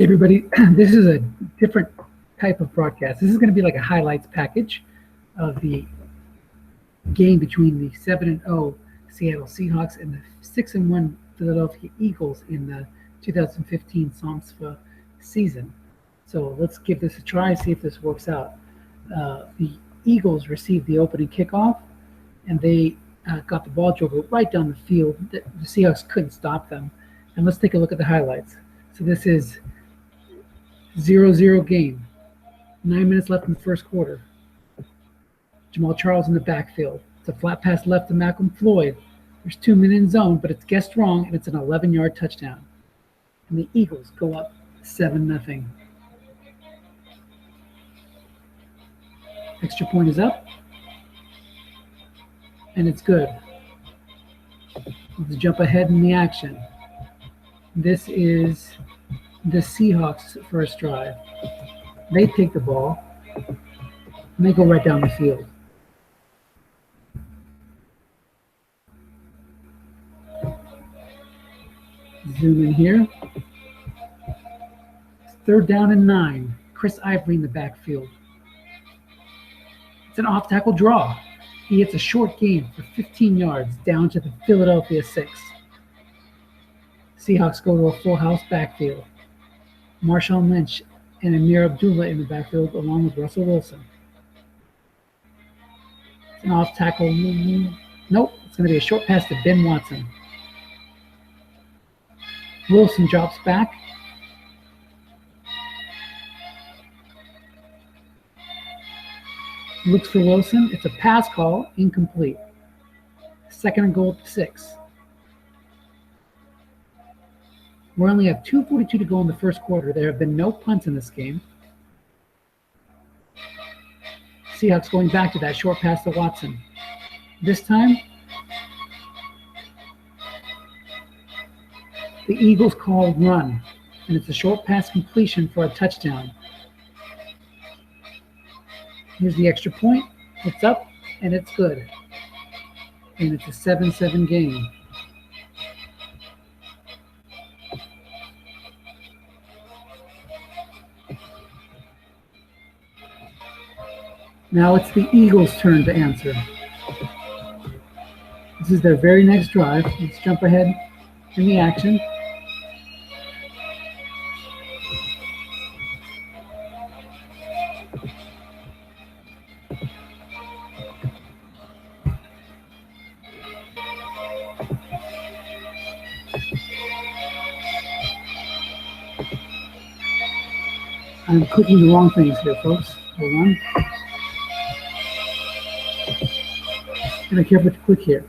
Hey everybody, this is a different type of broadcast. This is going to be like a highlights package of the game between the 7-0 Seattle Seahawks and the 6-1 Philadelphia Eagles in the 2015 SOMSFA season. So let's give this a try, see if this works out. The Eagles received the opening kickoff, and they got the ball dribbled right down the field. The Seahawks couldn't stop them. And let's take a look at the highlights. So this is 0-0 game. 9 minutes left in the first quarter. Jamal Charles in the backfield. It's a flat pass left to Malcolm Floyd. There's 2 men in zone, but it's guessed wrong, and it's an 11-yard touchdown. And the Eagles go up 7-0. Extra point is up, and it's good. Let's jump ahead in the action. This is the Seahawks' first drive. They take the ball, and they go right down the field. Zoom in here. It's 3rd down and 9. Chris Ivory in the backfield. It's an off-tackle draw. He hits a short gain for 15 yards down to the Philadelphia 6. Seahawks go to a full house backfield. Marshawn Lynch and Amir Abdullah in the backfield along with Russell Wilson. It's an off-tackle. Nope, it's going to be a short pass to Ben Watson. Wilson drops back. Looks for Wilson. It's a pass call, incomplete. 2nd and goal at the 6. We only have 2:42 to go in the first quarter. There have been no punts in this game. Seahawks going back to that short pass to Watson. This time, the Eagles call run, and it's a short pass completion for a touchdown. Here's the extra point. It's up, and it's good. And it's a 7-7 game. Now it's the Eagles' turn to answer. This is their very next drive. Let's jump ahead in the action. I'm clicking the wrong things here, folks. Hold on. Be careful to click here.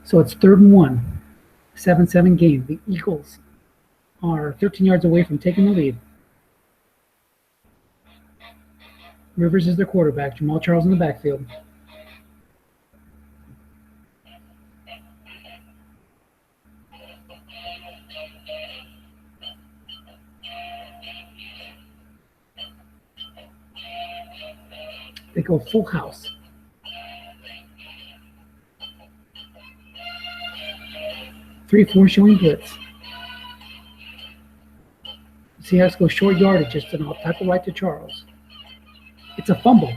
So it's 3rd and 1, 7-7 game. The Eagles are 13 yards away from taking the lead. Rivers is their quarterback. Jamal Charles in the backfield. They go full house. 3-4 showing blitz. Seahawks go short yardage, just an off-tackle right to Charles. It's a fumble.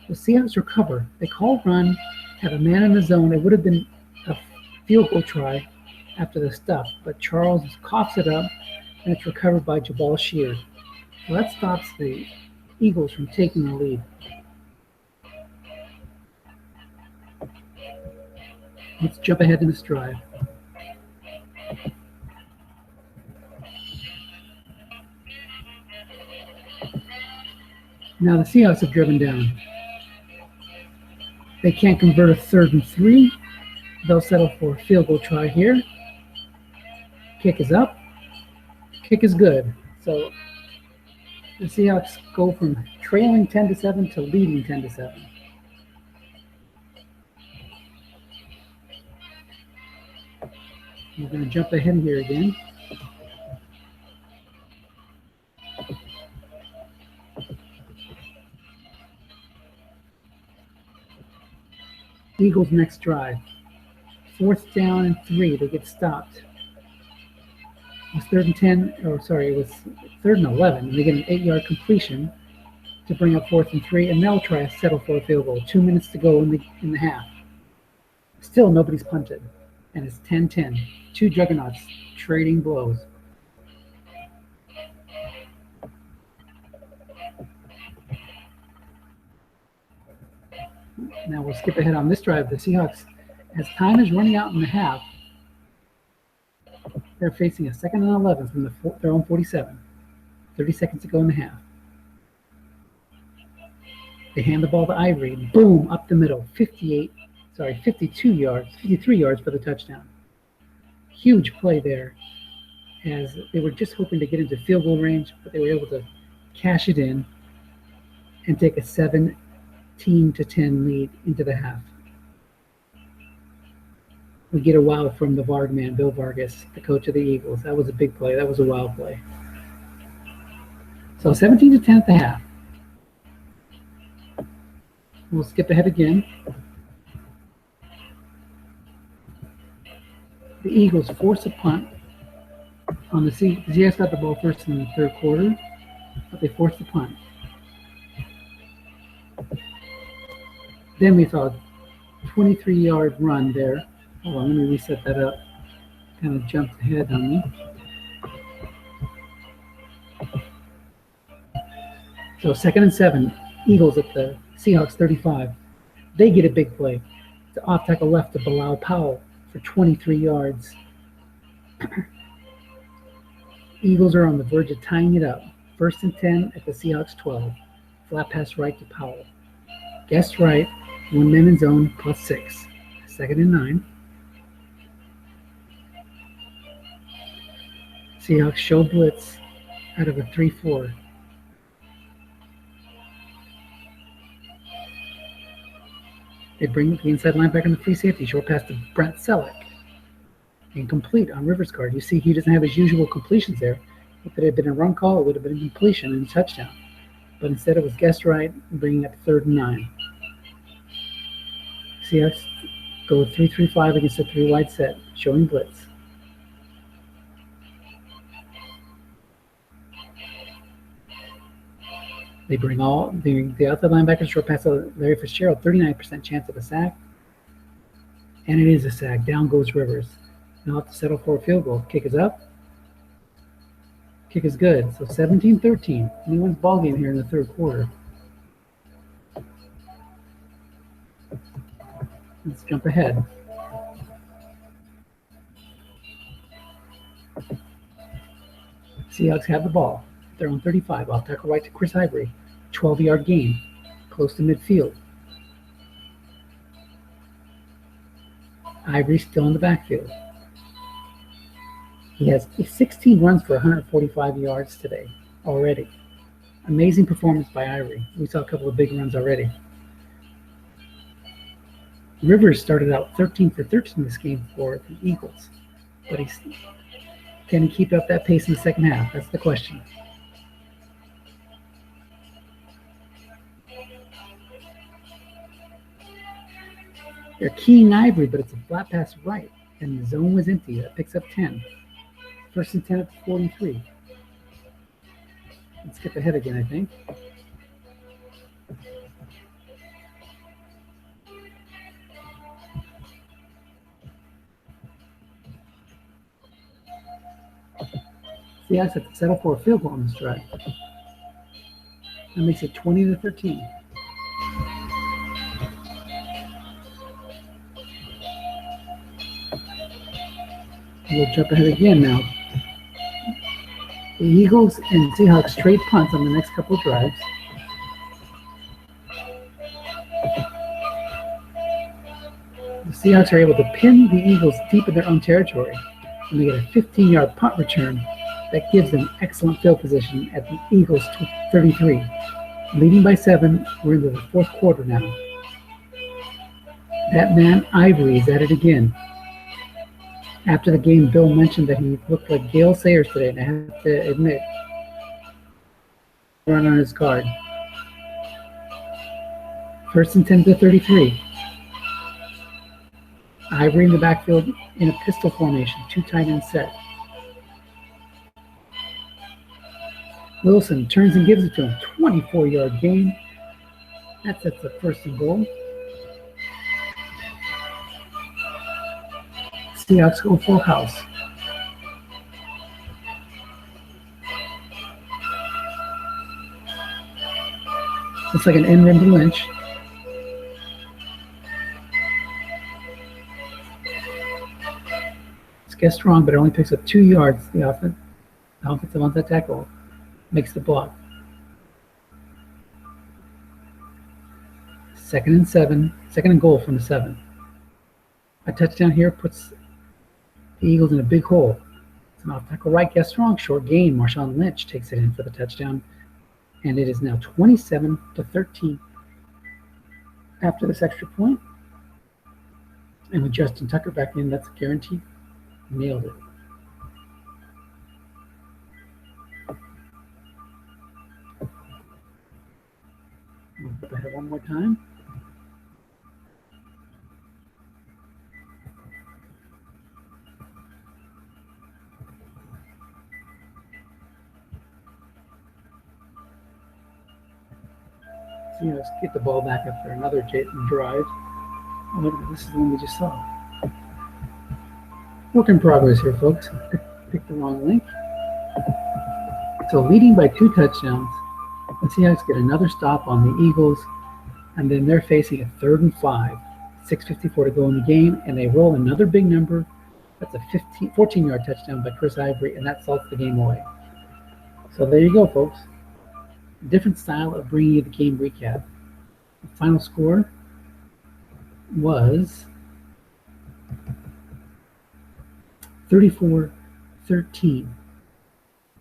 The Seahawks recover. They call run, have a man in the zone. It would have been a field goal try after the stuff, but Charles coughs it up, and it's recovered by Jabal Sheard. So that stops the Eagles from taking the lead. Let's jump ahead in this drive. Now the Seahawks have driven down. They can't convert a 3rd and 3. They'll settle for a field goal try here. Kick is up. Kick is good. So the Seahawks go from trailing 10-7 to leading 10-7. We're going to jump ahead here again. Eagles' next drive. 4th down and 3. They get stopped. It was 3rd and 10, or sorry, it was 3rd and 11, and they get an 8-yard completion to bring up 4th and 3, and they'll try to settle for a field goal. 2 minutes to go in the half. Still, nobody's punted, and it's 10-10. Two juggernauts trading blows. Now we'll skip ahead on this drive. The Seahawks, as time is running out in the half, they're facing a 2nd and 11 from their own 47. 30 seconds to go in the half. They hand the ball to Ivory. Boom, up the middle. 53 yards for the touchdown. Huge play there, as they were just hoping to get into field goal range, but they were able to cash it in and take a 17-10 lead into the half. We get a wow from the Varg man, Bill Vargas, the coach of the Eagles. That was a big play. That was a wow play. So 17-10 at the half. We'll skip ahead again. The Eagles force a punt on the Seahawks got the ball first in the 3rd quarter, but they forced the punt. Then we saw a 23-yard run there. Hold on, let me reset that up. Kind of jumped ahead on me. So 2nd and 7, Eagles at the Seahawks 35. They get a big play. The off tackle left to Bilal Powell for 23 yards. Eagles are on the verge of tying it up. 1st and 10 at the Seahawks 12. Flat pass right to Powell. Guessed right. 1 man in zone plus 6. 2nd and 9. Seahawks show blitz out of a 3-4. They bring the inside linebacker in the free safety. Short pass to Brent Selleck. Incomplete on Rivers' card. You see he doesn't have his usual completions there. If it had been a run call, it would have been a completion and a touchdown. But instead it was guessed right, bringing up 3rd and 9. Seahawks go 3-3-5 against a 3-wide set, showing blitz. They bring all the outside linebackers, short pass to Larry Fitzgerald, 39% chance of a sack. And it is a sack. Down goes Rivers. They'll have to settle for a field goal. Kick is up. Kick is good. So 17-13. Anyone's ball game here in the 3rd quarter. Let's jump ahead. Seahawks have the ball. Their own 35. Off tackle right to Chris Ivory. 12-yard gain. Close to midfield. Ivory still in the backfield. He has 16 runs for 145 yards today already. Amazing performance by Ivory. We saw a couple of big runs already. Rivers started out 13 for 13 this game for the Eagles, but can he keep up that pace in the second half? That's the question. They're keying Ivory, but it's a flat pass right, and the zone was empty. That picks up 10. 1st and 10 at the 43. Let's skip ahead again, I think. Seahawks have to settle for a field goal on this drive. That makes it 20-13. We'll jump ahead again now. The Eagles and Seahawks trade punts on the next couple of drives. The Seahawks are able to pin the Eagles deep in their own territory, and they get a 15-yard punt return that gives them excellent field position at the Eagles 33. Leading by 7, we're into the 4th quarter now. That man Ivory is at it again. After the game, Bill mentioned that he looked like Gale Sayers today, and I have to admit, run on his card. 1st and 10 to 33. Ivory in the backfield in a pistol formation, 2 tight end set. Wilson turns and gives it to him. 24-yard gain. That sets the first and goal. Seahawks go full house. Looks like an end run to Lynch. It's guessed wrong, but it only picks up 2 yards. The offensive onside tackle makes the block. 2nd and 7. 2nd and goal from the 7. A touchdown here puts the Eagles in a big hole. It's an off tackle right, guessed wrong, short gain. Marshawn Lynch takes it in for the touchdown. And it is now 27-13 after this extra point. And with Justin Tucker back in, that's a guarantee. Nailed it. We'll flip ahead one more time. Let's get the ball back after another drive. Oh, this is the one we just saw. Work in progress here, folks. Picked the wrong link. So leading by 2 touchdowns, the Seahawks get another stop on the Eagles, and then they're facing a 3rd and 5. 6:54 to go in the game, and they roll another big number. That's a 14-yard touchdown by Chris Ivory, and that salts the game away. So there you go, folks. Different style of bringing you the game recap. The final score was 34-13.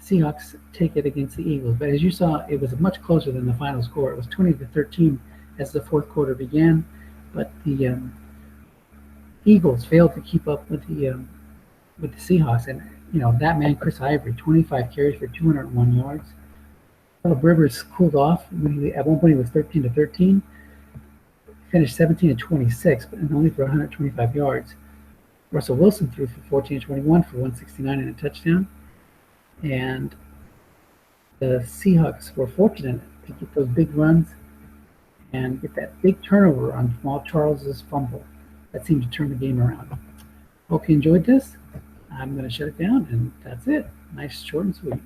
Seahawks take it against the Eagles, but as you saw, it was much closer than the final score. It was 20-13 as the 4th quarter began, but the Eagles failed to keep up with the Seahawks, and that man Chris Ivory, 25 carries for 201 yards. Philip Rivers cooled off. At one point, he was 13-13. Finished 17-26, but only for 125 yards. Russell Wilson threw for 14-21 for 169 and a touchdown. And the Seahawks were fortunate to get those big runs and get that big turnover on Jamal Charles's fumble. That seemed to turn the game around. Hope you enjoyed this. I'm going to shut it down, and that's it. Nice, short, and sweet.